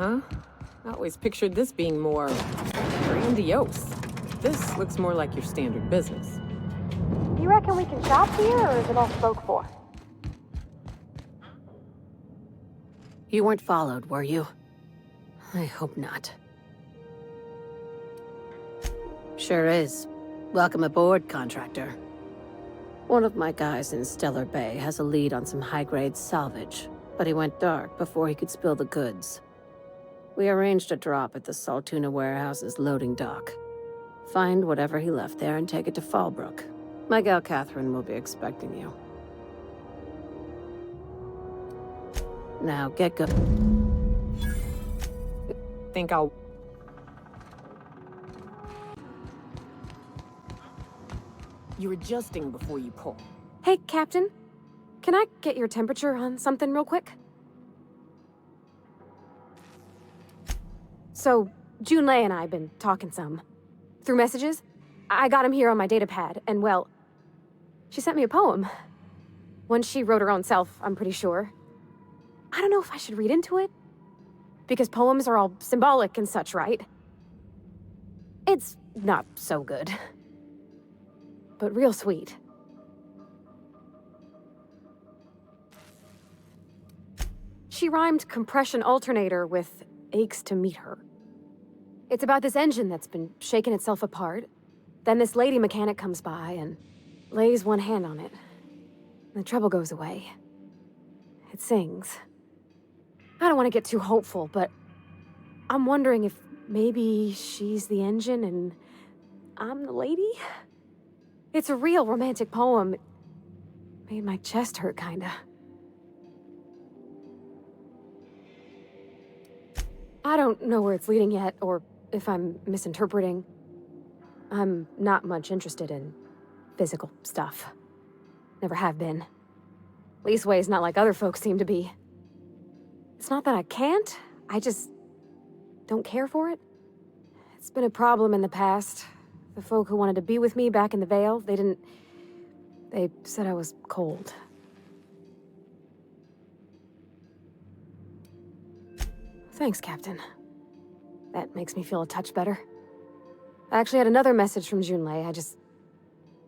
Uh-huh. I always pictured this being more grandiose. This looks more like your standard business. You reckon we can shop here, or is it all spoke for? You weren't followed, were you? I hope not. Sure is. Welcome aboard, contractor. One of my guys in Stellar Bay has a lead on some high-grade salvage, but he went dark before he could spill the goods. We arranged a drop at the Saltuna warehouse's loading dock. Find whatever he left there and take it to Fallbrook. My gal Catherine will be expecting you. Now, get good. Think I'll... You're adjusting before you pull. Hey, Captain. Can I get your temperature on something real quick? So, Junlei and I have been talking some. Through messages. I got him here on my datapad, and well... she sent me a poem. One she wrote her own self, I'm pretty sure. I don't know if I should read into it. Because poems are all symbolic and such, right? It's not so good. But real sweet. She rhymed compression alternator with aches to meet her. It's about this engine that's been shaking itself apart. Then this lady mechanic comes by and lays one hand on it. The trouble goes away. It sings. I don't want to get too hopeful, but I'm wondering if maybe she's the engine and I'm the lady? It's a real romantic poem. It made my chest hurt, kinda. I don't know where it's leading yet, or if I'm misinterpreting. I'm not much interested in physical stuff. Never have been. Leastways, not like other folks seem to be. It's not that I can't, I just don't care for it. It's been a problem in the past. The folk who wanted to be with me back in the Vale, they said I was cold. Thanks, Captain. That makes me feel a touch better. I actually had another message from Junlei, I just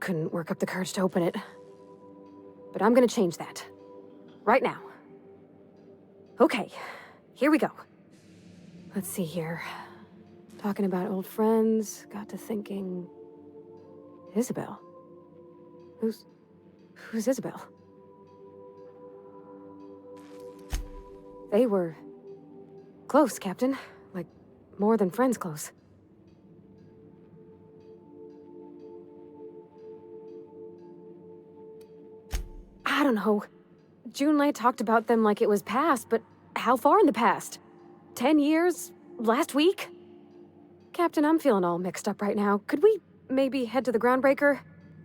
couldn't work up the courage to open it. But I'm gonna change that. Right now. Okay, here we go. Let's see here. Talking about old friends, got to thinking... Isabel? Who's Isabel? They were... close, Captain. Like, more than friends close. I don't know. Junlei talked about them like it was past, but how far in the past? 10 years? Last week? Captain, I'm feeling all mixed up right now. Could we maybe head to the Groundbreaker?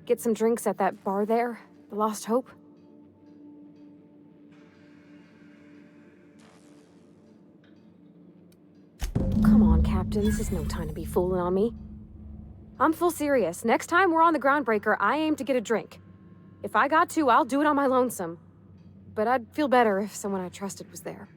Get some drinks at that bar there? The Lost Hope? Come on, Captain. This is no time to be fooling on me. I'm full serious. Next time we're on the Groundbreaker, I aim to get a drink. If I got to, I'll do it on my lonesome. But I'd feel better if someone I trusted was there.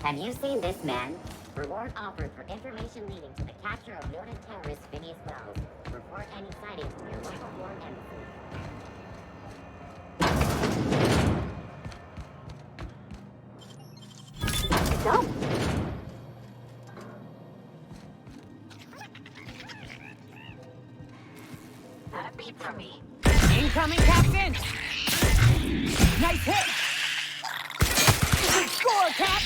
Have you seen this man? Reward offered for information leading to the capture of noted terrorist Phineas Wells. Report any sightings to your local foreign embassy. Go! Not a beat from me. Incoming, Captain! Nice hit! Good score, Cap!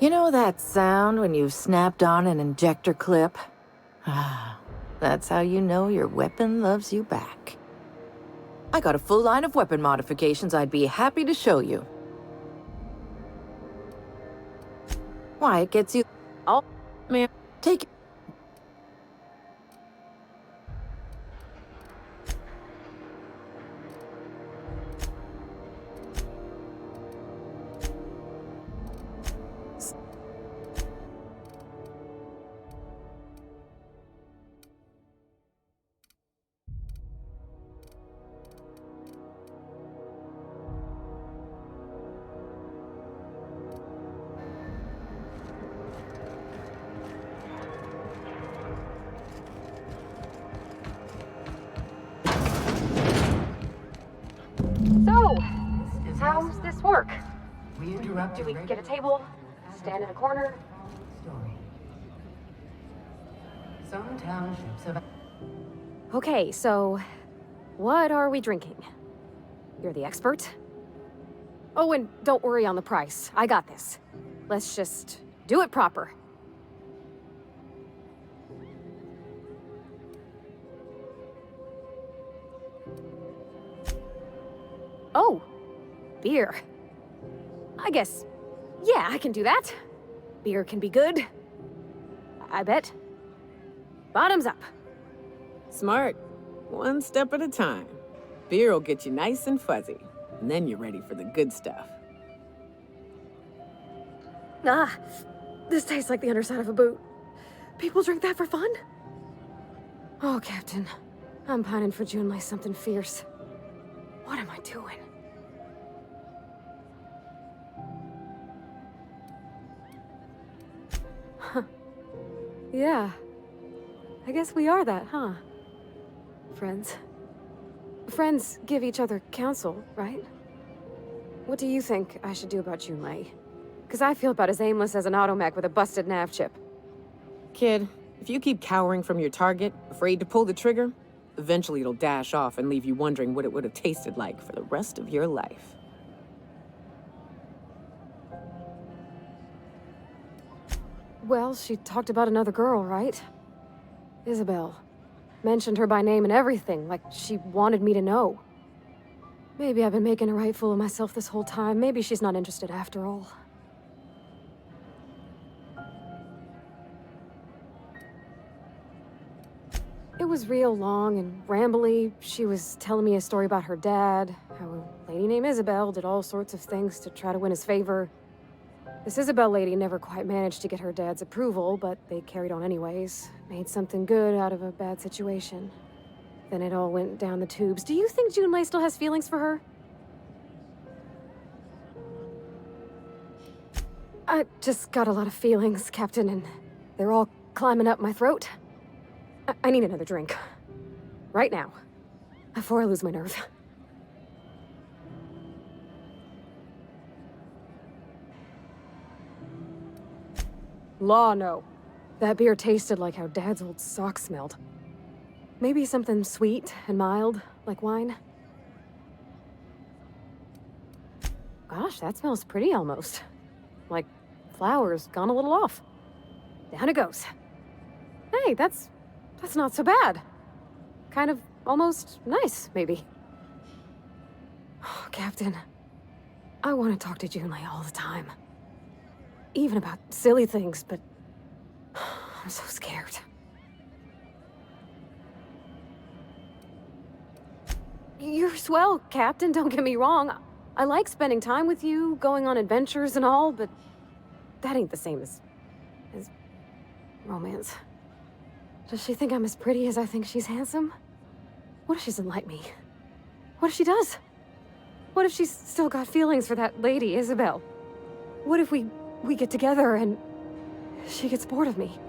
You know that sound when you've snapped on an injector clip? Ah, that's how you know your weapon loves you back. I got a full line of weapon modifications I'd be happy to show you. Why, it gets you... Oh, man, take it. So, how's this work? We interrupt. Do we get a table? Stand in a corner? Story. Some townships have. Okay, so what are we drinking? You're the expert? Oh, and don't worry on the price. I got this. Let's just do it proper. Oh, beer. I guess, yeah, I can do that. Beer can be good. I bet. Bottoms up. Smart. One step at a time. Beer will get you nice and fuzzy, and then you're ready for the good stuff. Ah, this tastes like the underside of a boot. People drink that for fun? Oh, Captain. I'm pining for Junlei something fierce. What am I doing? Huh. Yeah. I guess we are that, huh? Friends. Friends give each other counsel, right? What do you think I should do about Junlei? Because I feel about as aimless as an automech with a busted nav chip. Kid, if you keep cowering from your target, afraid to pull the trigger, eventually it'll dash off and leave you wondering what it would have tasted like for the rest of your life. Well, she talked about another girl, right? Isabel. Mentioned her by name and everything, like she wanted me to know. Maybe I've been making a right fool of myself this whole time. Maybe she's not interested after all. It was real long and rambly. She was telling me a story about her dad, how a lady named Isabel did all sorts of things to try to win his favor. This Isabel lady never quite managed to get her dad's approval, but they carried on anyways. Made something good out of a bad situation. Then it all went down the tubes. Do you think Junlei still has feelings for her? I just got a lot of feelings, Captain, and they're all climbing up my throat. I need another drink. Right now. Before I lose my nerve. Law, no. That beer tasted like how Dad's old sock smelled. Maybe something sweet and mild, like wine. Gosh, that smells pretty almost. Like flowers gone a little off. Down it goes. Hey, that's not so bad. Kind of almost nice, maybe. Oh, Captain, I want to talk to Junlei all the time. Even about silly things, but I'm so scared. You're swell, Captain, don't get me wrong. I like spending time with you, going on adventures and all, but that ain't the same as romance. Does she think I'm as pretty as I think she's handsome? What if she doesn't like me? What if she does? What if she's still got feelings for that lady, Isabel? What if we get together and she gets bored of me?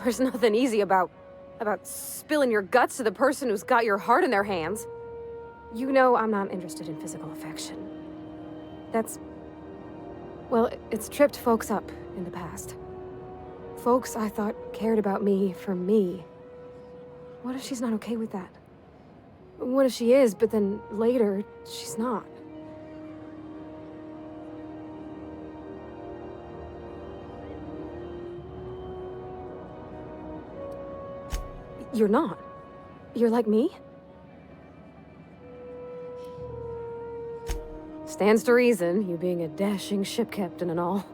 There's nothing easy about spilling your guts to the person who's got your heart in their hands. You know I'm not interested in physical affection. Well, it's tripped folks up in the past. Folks I thought cared about me for me. What if she's not okay with that? What if she is, but then later, she's not? You're not. You're like me? Stands to reason, you being a dashing ship captain and all.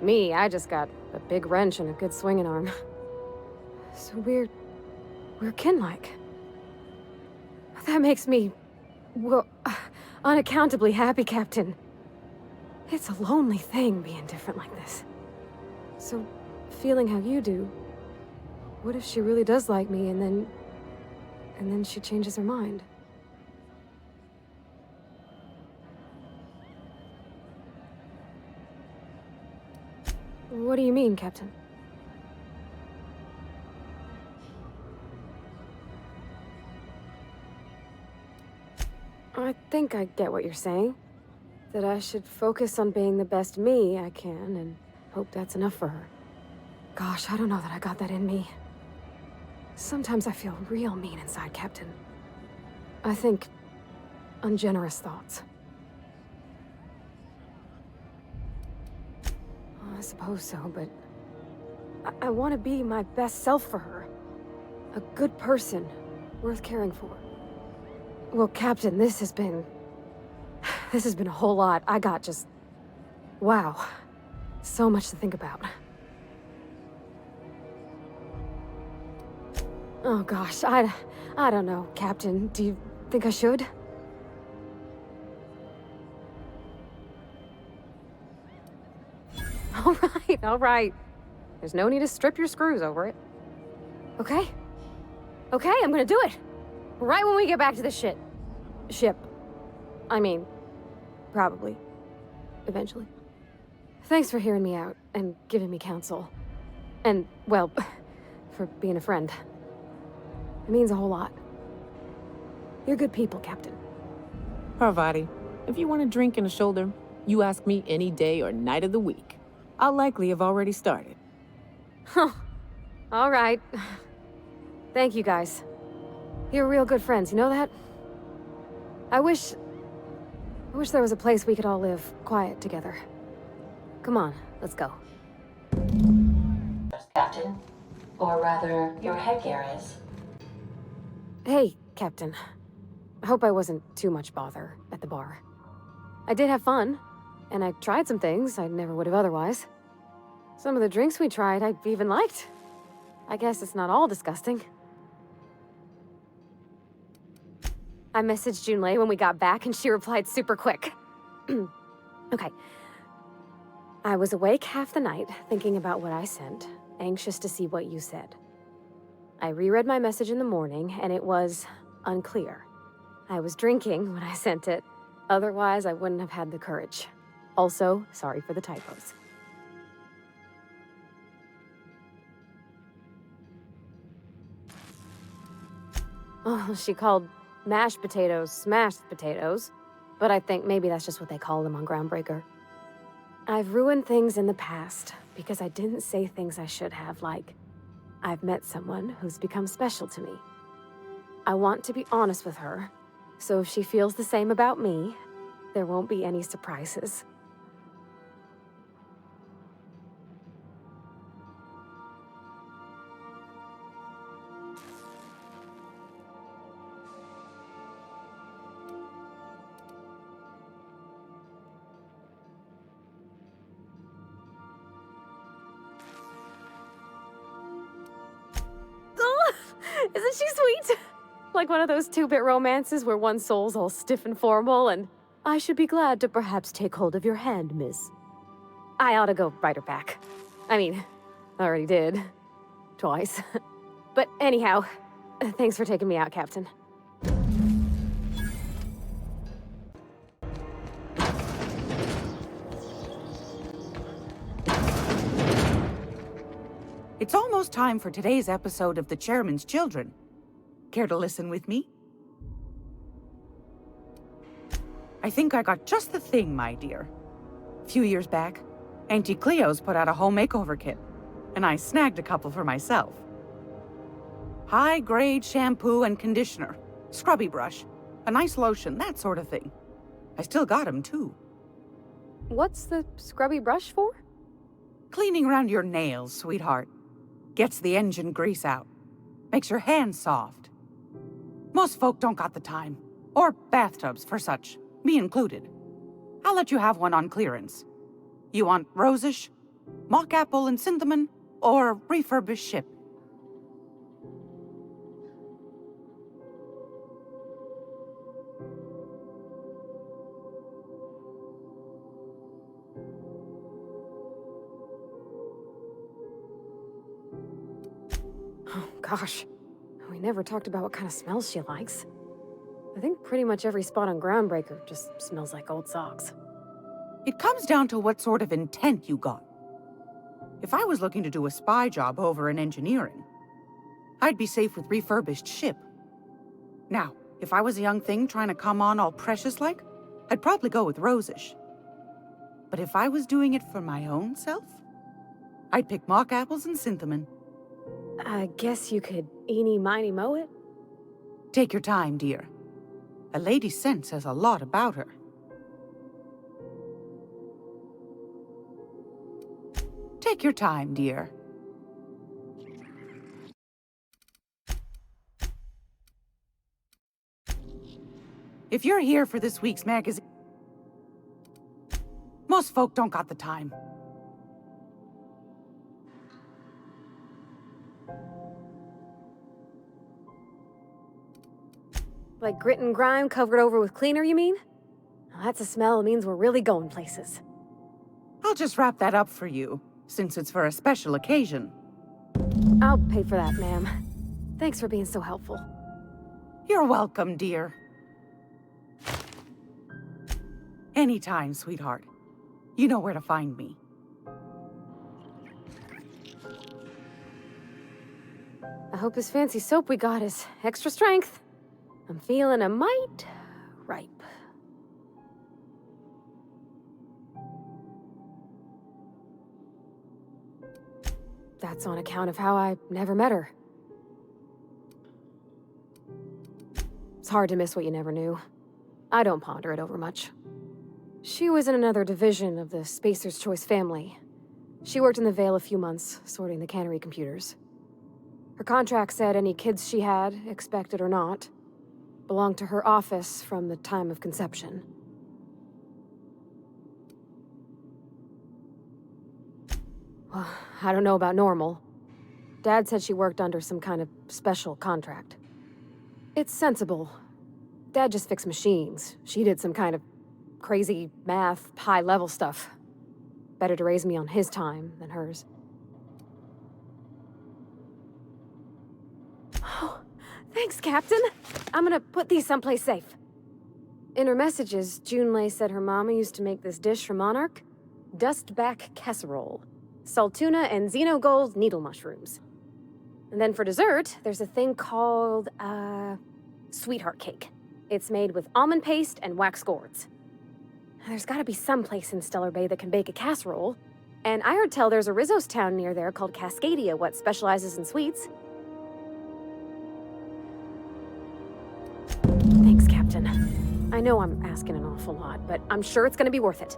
Me, I just got a big wrench and a good swinging arm. So we're kin-like. That makes me, well, unaccountably happy, Captain. It's a lonely thing being different like this. So, feeling how you do, what if she really does like me and then she changes her mind? What do you mean, Captain? I think I get what you're saying. That I should focus on being the best me I can and hope that's enough for her. Gosh, I don't know that I got that in me. Sometimes I feel real mean inside, Captain. I think ungenerous thoughts. I suppose so, but I want to be my best self for her. A good person, worth caring for. Well, Captain, this has been a whole lot. I got just... wow. So much to think about. Oh gosh, I don't know, Captain. Do you think I should? All right. There's no need to strip your screws over it. Okay? Okay, I'm gonna do it. Right when we get back to the ship. I mean, probably. Eventually. Thanks for hearing me out and giving me counsel. And, well, for being a friend. It means a whole lot. You're good people, Captain. Parvati, if you want a drink and a shoulder, you ask me any day or night of the week. I'll likely have already started. Huh. All right. Thank you, guys. You're real good friends, you know that? I wish there was a place we could all live quiet together. Come on, let's go. Captain. Or rather, your headgear is. Hey, Captain. I hope I wasn't too much bother at the bar. I did have fun, and I tried some things I never would have otherwise. Some of the drinks we tried I even liked. I guess it's not all disgusting. I messaged Junlei when we got back, and she replied super quick. Okay. I was awake half the night, thinking about what I sent, anxious to see what you said. I reread my message in the morning, and it was unclear. I was drinking when I sent it. Otherwise, I wouldn't have had the courage. Also, sorry for the typos. Oh, she called mashed potatoes smashed potatoes, but I think maybe that's just what they call them on Groundbreaker. I've ruined things in the past because I didn't say things I should have, like, I've met someone who's become special to me. I want to be honest with her, so if she feels the same about me, there won't be any surprises. Isn't she sweet? Like one of those two-bit romances where one soul's all stiff and formal and, I should be glad to perhaps take hold of your hand, miss. I ought to go write her back. I mean, I already did. Twice. But anyhow, thanks for taking me out, Captain. It's almost time for today's episode of The Chairman's Children. Care to listen with me? I think I got just the thing, my dear. A few years back, Auntie Cleo's put out a home makeover kit, and I snagged a couple for myself. High-grade shampoo and conditioner, scrubby brush, a nice lotion, that sort of thing. I still got 'em too. What's the scrubby brush for? Cleaning around your nails, sweetheart. Gets the engine grease out. Makes your hands soft. Most folk don't got the time. Or bathtubs for such, me included. I'll let you have one on clearance. You want rosish, mock apple and cinnamon, or refurbished ship? Oh, gosh. We never talked about what kind of smells she likes. I think pretty much every spot on Groundbreaker just smells like old socks. It comes down to what sort of intent you got. If I was looking to do a spy job over in engineering, I'd be safe with refurbished ship. Now, if I was a young thing trying to come on all precious-like, I'd probably go with rosish. But if I was doing it for my own self, I'd pick mock apples and cinnamon. I guess you could eeny miny moe it? Take your time, dear. A lady's scent says a lot about her. Take your time, dear. If you're here for this week's magazine, most folk don't got the time. Like grit and grime covered over with cleaner, you mean? Well, that's a smell that means we're really going places. I'll just wrap that up for you, since it's for a special occasion. I'll pay for that, ma'am. Thanks for being so helpful. You're welcome, dear. Anytime, sweetheart. You know where to find me. I hope this fancy soap we got is extra strength. I'm feeling a mite ripe. That's on account of how I never met her. It's hard to miss what you never knew. I don't ponder it over much. She was in another division of the Spacer's Choice family. She worked in the Vale a few months, sorting the cannery computers. Her contract said any kids she had, expected or not, belonged to her office from the time of conception. Well, I don't know about normal. Dad said she worked under some kind of special contract. It's sensible. Dad just fixed machines. She did some kind of crazy math, high-level stuff. Better to raise me on his time than hers. Oh, thanks, Captain. I'm gonna put these someplace safe. In her messages, Junlei said her mama used to make this dish for Monarch. Dustback casserole. Salt tuna and xenogold needle mushrooms. And then for dessert, there's a thing called, sweetheart cake. It's made with almond paste and wax gourds. There's gotta be some place in Stellar Bay that can bake a casserole. And I heard tell there's a Rizzo's town near there called Cascadia, what specializes in sweets. Thanks, Captain. I know I'm asking an awful lot, but I'm sure it's gonna be worth it.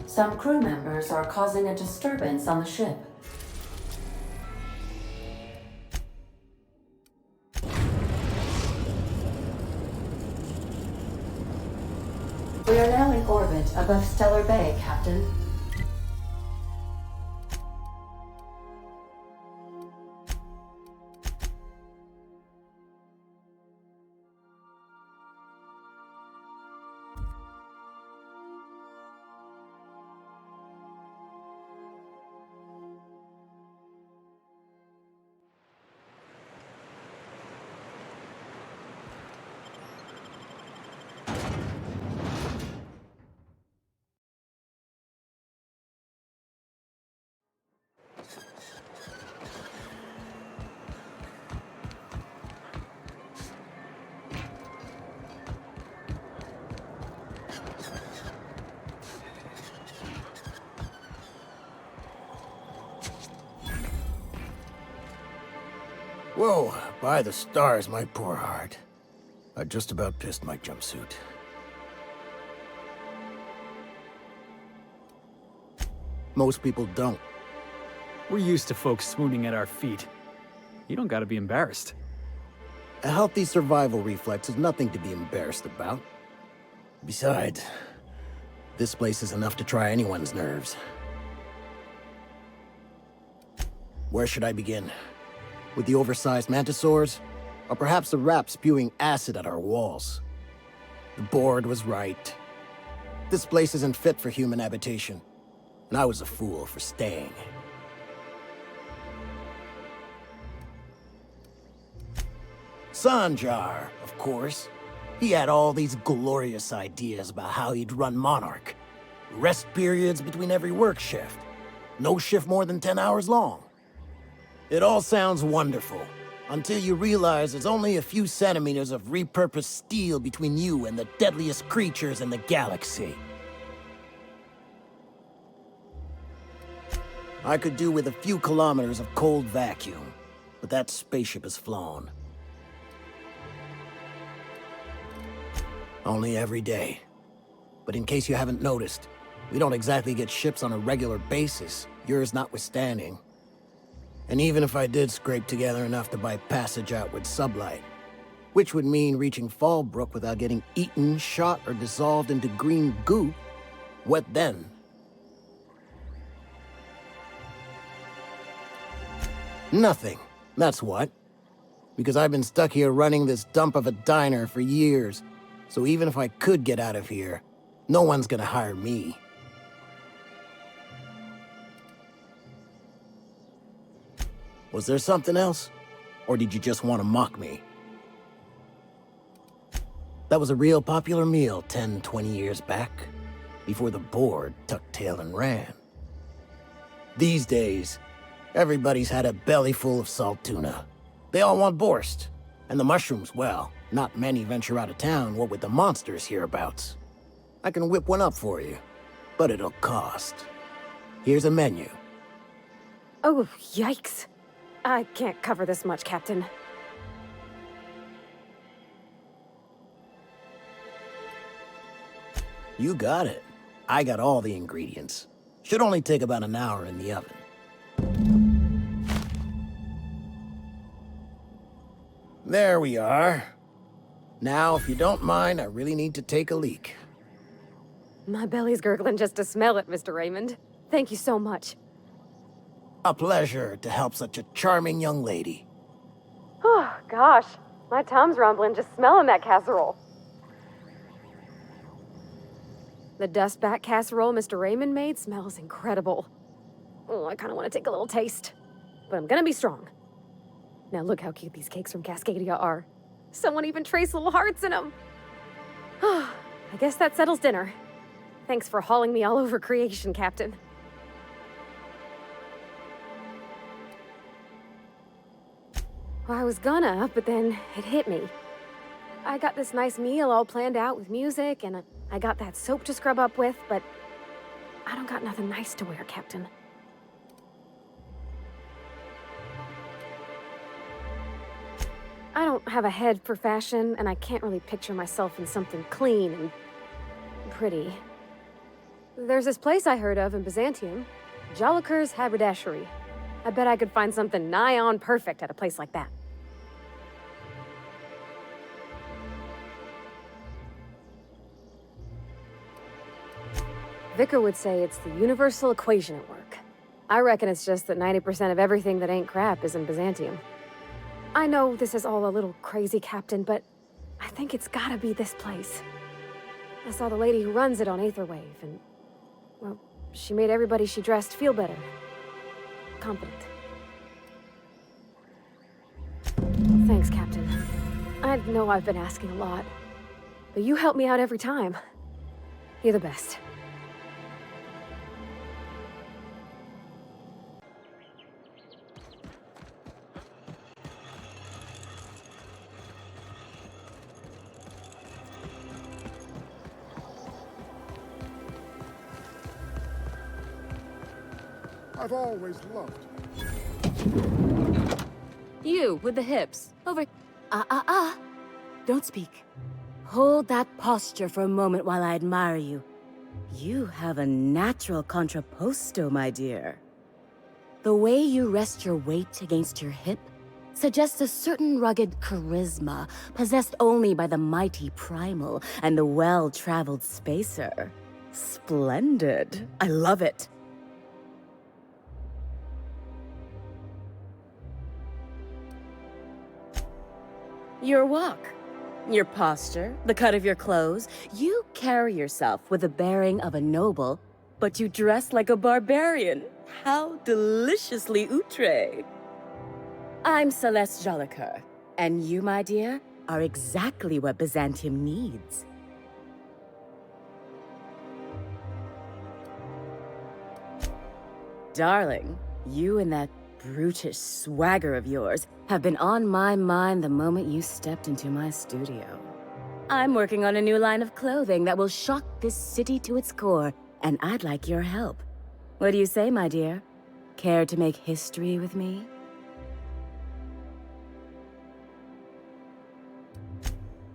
Some crew members are causing a disturbance on the ship. We are now in orbit above Stellar Bay, Captain. Whoa, by the stars, my poor heart. I just about pissed my jumpsuit. Most people don't. We're used to folks swooning at our feet. You don't gotta be embarrassed. A healthy survival reflex is nothing to be embarrassed about. Besides, this place is enough to try anyone's nerves. Where should I begin? With the oversized mantisaurs? Or perhaps the rats spewing acid at our walls? The board was right. This place isn't fit for human habitation, and I was a fool for staying. Sanjar, of course. He had all these glorious ideas about how he'd run Monarch. Rest periods between every work shift. No shift more than 10 hours long. It all sounds wonderful, until you realize there's only a few centimeters of repurposed steel between you and the deadliest creatures in the galaxy. I could do with a few kilometers of cold vacuum, but that spaceship has flown. Only every day. But in case you haven't noticed, we don't exactly get ships on a regular basis, yours notwithstanding. And even if I did scrape together enough to buy passage out with sublight, which would mean reaching Fallbrook without getting eaten, shot, or dissolved into green goop, what then? Nothing, that's what. Because I've been stuck here running this dump of a diner for years, so even if I could get out of here, no one's gonna hire me. Was there something else? Or did you just want to mock me? That was a real popular meal 10, 20 years back, before the board tucked tail and ran. These days, everybody's had a belly full of salt tuna. They all want borscht. And the mushrooms, well, not many venture out of town, what with the monsters hereabouts. I can whip one up for you, but it'll cost. Here's a menu. Oh, yikes. I can't cover this much, Captain. You got it. I got all the ingredients. Should only take about an hour in the oven. There we are. Now, if you don't mind, I really need to take a leak. My belly's gurgling just to smell it, Mr. Raymond. Thank you so much. A pleasure to help such a charming young lady. Oh, gosh. My tum's rumbling just smelling that casserole. The dustback casserole Mr. Raymond made smells incredible. Oh, I kind of want to take a little taste. But I'm gonna be strong. Now look how cute these cakes from Cascadia are. Someone even traced little hearts in them. I guess that settles dinner. Thanks for hauling me all over creation, Captain. Well, I was gonna, but then it hit me. I got this nice meal all planned out with music, and I got that soap to scrub up with, but I don't got nothing nice to wear, Captain. I don't have a head for fashion, and I can't really picture myself in something clean and pretty. There's this place I heard of in Byzantium, Jolicoeur's Haberdashery. I bet I could find something nigh on perfect at a place like that. Vicar would say it's the universal equation at work. I reckon it's just that 90% of everything that ain't crap is in Byzantium. I know this is all a little crazy, Captain, but I think it's gotta be this place. I saw the lady who runs it on Aetherwave, and, well, she made everybody she dressed feel better. Confident. Thanks, Captain. I know I've been asking a lot, but you help me out every time. You're the best. I've always loved You, with the hips. Over... Don't speak. Hold that posture for a moment while I admire you. You have a natural contrapposto, my dear. The way you rest your weight against your hip suggests a certain rugged charisma possessed only by the mighty primal and the well-traveled spacer. Splendid. I love it. Your walk, your posture, the cut of your clothes, you carry yourself with the bearing of a noble, but you dress like a barbarian. How deliciously outre. I'm Celeste Jolicoeur, and you, my dear, are exactly what Byzantium needs. Darling, you and that brutish swagger of yours have been on my mind the moment you stepped into my studio. I'm working on a new line of clothing that will shock this city to its core, and I'd like your help. What do you say, my dear? Care to make history with me?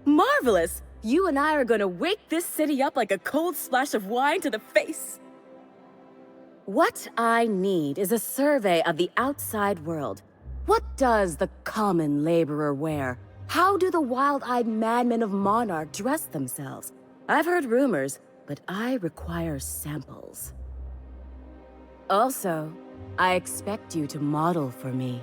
Marvelous! You and I are gonna wake this city up like a cold splash of wine to the face. What I need is a survey of the outside world. What does the common laborer wear? How do the wild-eyed madmen of Monarch dress themselves? I've heard rumors, but I require samples. Also, I expect you to model for me.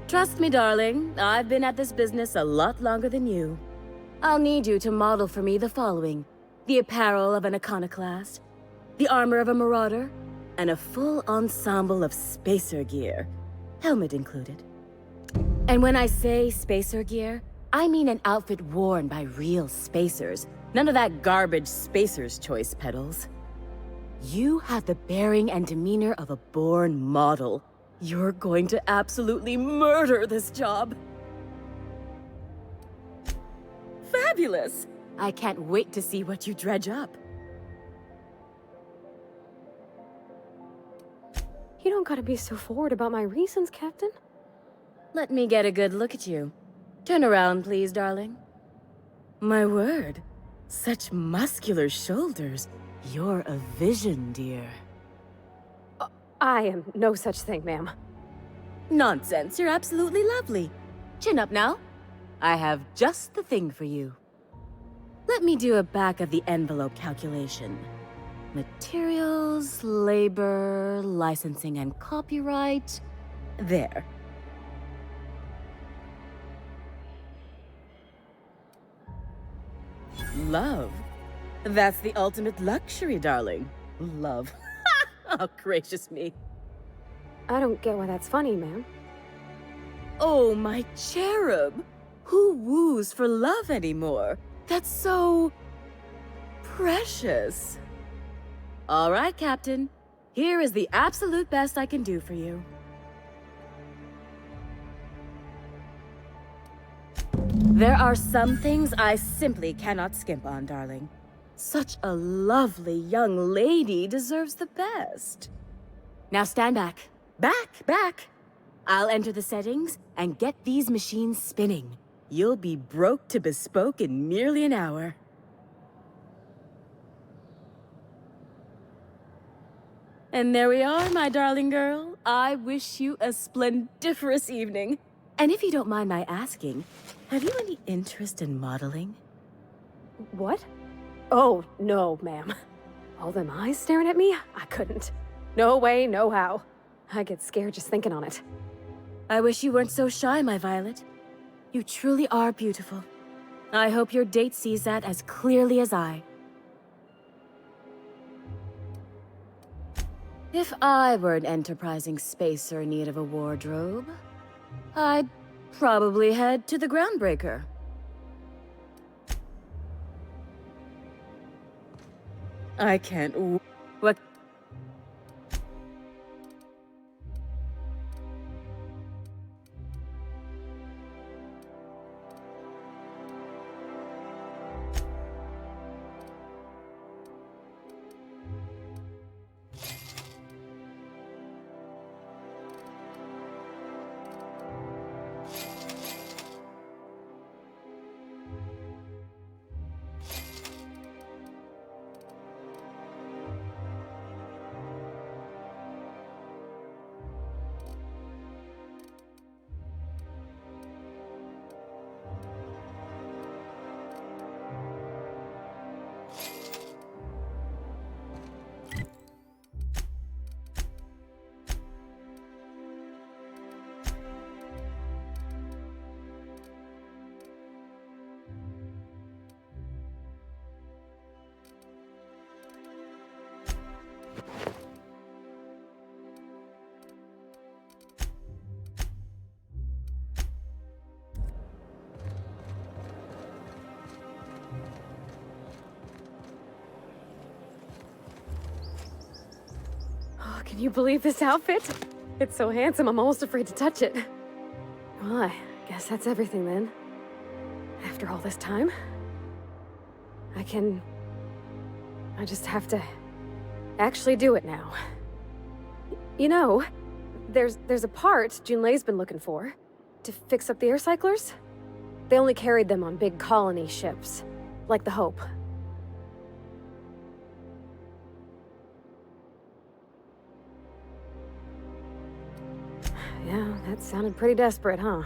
Trust me, darling, I've been at this business a lot longer than you. I'll need you to model for me the following: the apparel of an iconoclast, the armor of a marauder, and a full ensemble of spacer gear, helmet included. And when I say spacer gear, I mean an outfit worn by real spacers, none of that garbage spacer's choice pedals. You have the bearing and demeanor of a born model. You're going to absolutely murder this job. Fabulous! I can't wait to see what you dredge up. You don't gotta be so forward about my reasons, Captain. Let me get a good look at you. Turn around, please, darling. My word, such muscular shoulders. You're a vision, dear. I am no such thing, ma'am. Nonsense, you're absolutely lovely. Chin up now. I have just the thing for you. Let me do a back-of-the-envelope calculation. Materials, labor, licensing and copyright. There. Love. That's the ultimate luxury, darling. Love. Oh, gracious me. I don't get why that's funny, ma'am. Oh, my cherub. Who woos for love anymore? That's so... precious. All right, Captain. Here is the absolute best I can do for you. There are some things I simply cannot skimp on, darling. Such a lovely young lady deserves the best. Now stand back. Back! I'll enter the settings and get these machines spinning. You'll be broke to bespoke in merely an hour. And there we are, my darling girl. I wish you a splendiferous evening. And if you don't mind my asking, have you any interest in modeling? What? Oh, no, ma'am. All them eyes staring at me? I couldn't. No way, no how. I get scared just thinking on it. I wish you weren't so shy, my Violet. You truly are beautiful. I hope your date sees that as clearly as I. If I were an enterprising spacer in need of a wardrobe, I'd probably head to the Groundbreaker. I can't what? Can you believe this outfit? It's so handsome, I'm almost afraid to touch it. Well, I guess that's everything then. After all this time, I just have to actually do it now. You know, there's a part Junlei's been looking for to fix up the air cyclers. They only carried them on big colony ships, like the Hope. Yeah, that sounded pretty desperate, huh?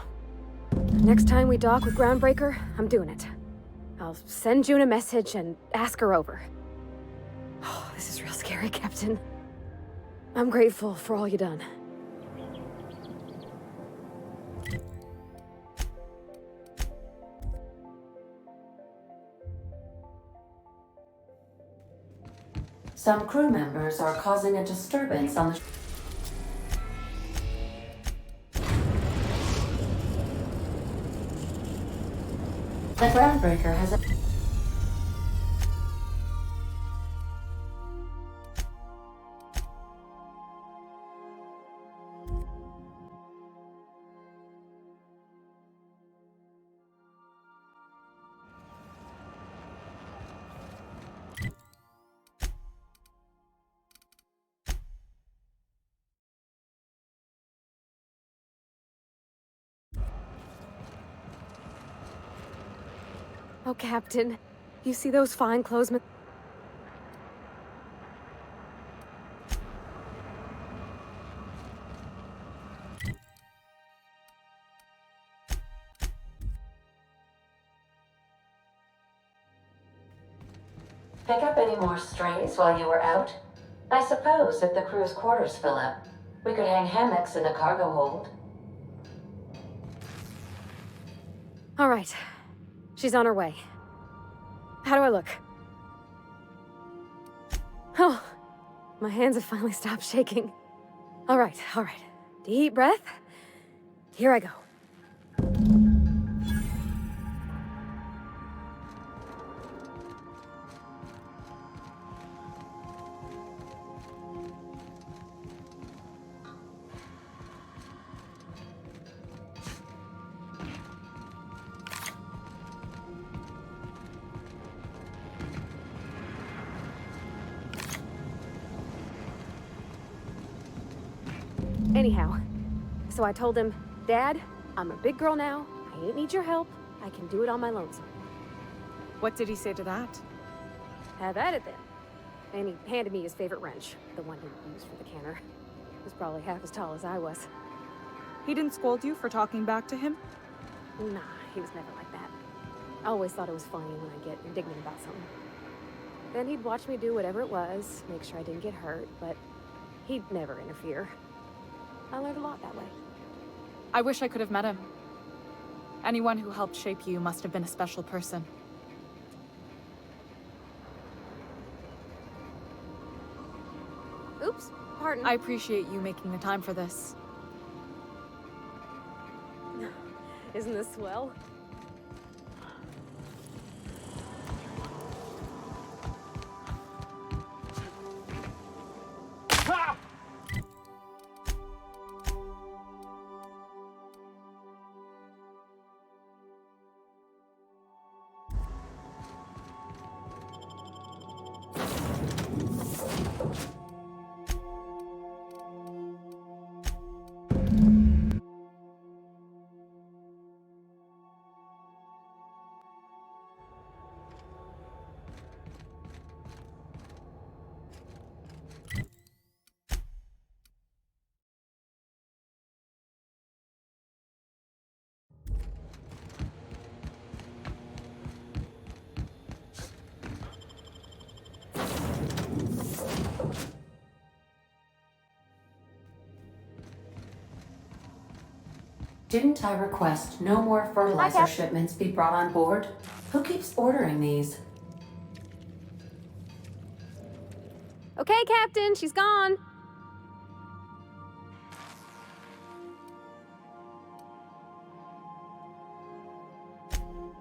Next time we dock with Groundbreaker, I'm doing it. I'll send June a message and ask her over. Oh, this is real scary, Captain. I'm grateful for all you done. Some crew members are causing a disturbance on the... The Groundbreaker has a... Oh, Captain, you see those fine clothesmen? Pick up any more strays while you were out? I suppose if the crew's quarters fill up, we could hang hammocks in the cargo hold. All right. She's on her way. How do I look? Oh, my hands have finally stopped shaking. All right. Deep breath. Here I go. Anyhow, so I told him, Dad, I'm a big girl now. I ain't need your help. I can do it on my lonesome. What did he say to that? Have at it then. And he handed me his favorite wrench, the one he used for the canner. He was probably half as tall as I was. He didn't scold you for talking back to him? Nah, he was never like that. I always thought it was funny when I get indignant about something. Then he'd watch me do whatever it was, make sure I didn't get hurt, but he'd never interfere. I learned a lot that way. I wish I could have met him. Anyone who helped shape you must have been a special person. Oops, pardon. I appreciate you making the time for this. Isn't this swell? Didn't I request no more fertilizer shipments be brought on board? Who keeps ordering these? Okay, Captain, she's gone.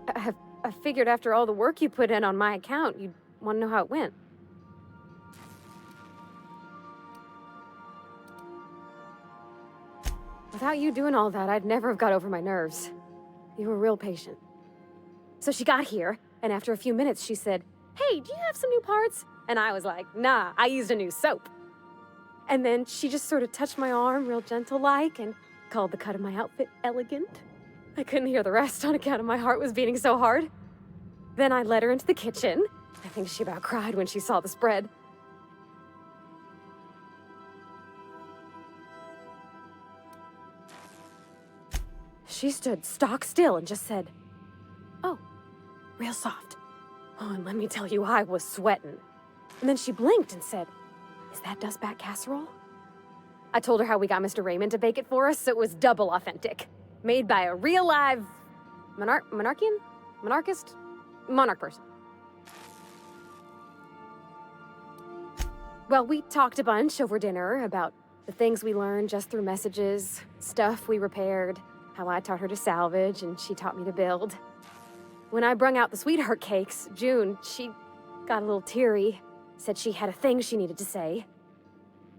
I figured after all the work you put in on my account, you'd want to know how it went. Without you doing all that, I'd never have got over my nerves. You were real patient. So she got here, and after a few minutes, she said, "Hey, do you have some new parts?" And I was like, "Nah, I used a new soap." And then she just sort of touched my arm real gentle-like and called the cut of my outfit elegant. I couldn't hear the rest on account of my heart was beating so hard. Then I led her into the kitchen. I think she about cried when she saw the spread. She stood stock still and just said, "Oh, real soft." Oh, and let me tell you, I was sweating. And then she blinked and said, "Is that dustback casserole?" I told her how we got Mr. Raymond to bake it for us, so it was double authentic. Made by a real live monarch person. Well, we talked a bunch over dinner about the things we learned just through messages, stuff we repaired, how I taught her to salvage and she taught me to build. When I brung out the sweetheart cakes, June, she got a little teary, said she had a thing she needed to say.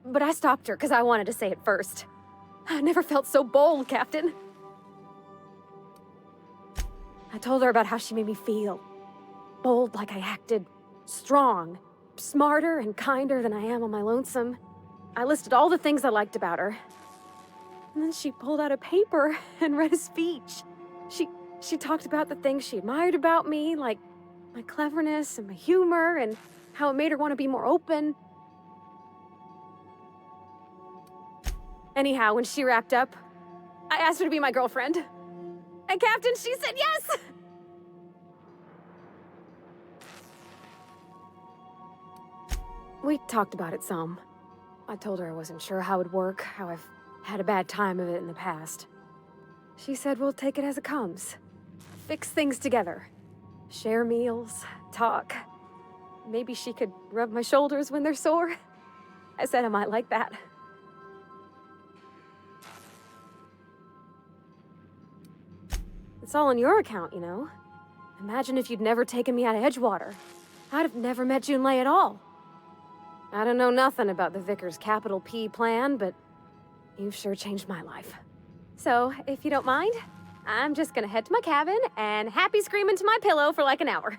But I stopped her because I wanted to say it first. I never felt so bold, Captain. I told her about how she made me feel. Bold like I acted, strong, smarter and kinder than I am on my lonesome. I listed all the things I liked about her. And then she pulled out a paper and read a speech. She talked about the things she admired about me, like my cleverness and my humor, and how it made her want to be more open. Anyhow, when she wrapped up, I asked her to be my girlfriend. And Captain, she said yes! We talked about it some. I told her I wasn't sure how it'd work, how I've had a bad time of it in the past. She said we'll take it as it comes. Fix things together. Share meals, talk. Maybe she could rub my shoulders when they're sore. I said I might like that. It's all on your account, you know? Imagine if you'd never taken me out of Edgewater. I'd have never met Junlei at all. I don't know nothing about the Vicar's capital P plan, but you've sure changed my life. So, if you don't mind, I'm just gonna head to my cabin and happy scream into my pillow for like an hour.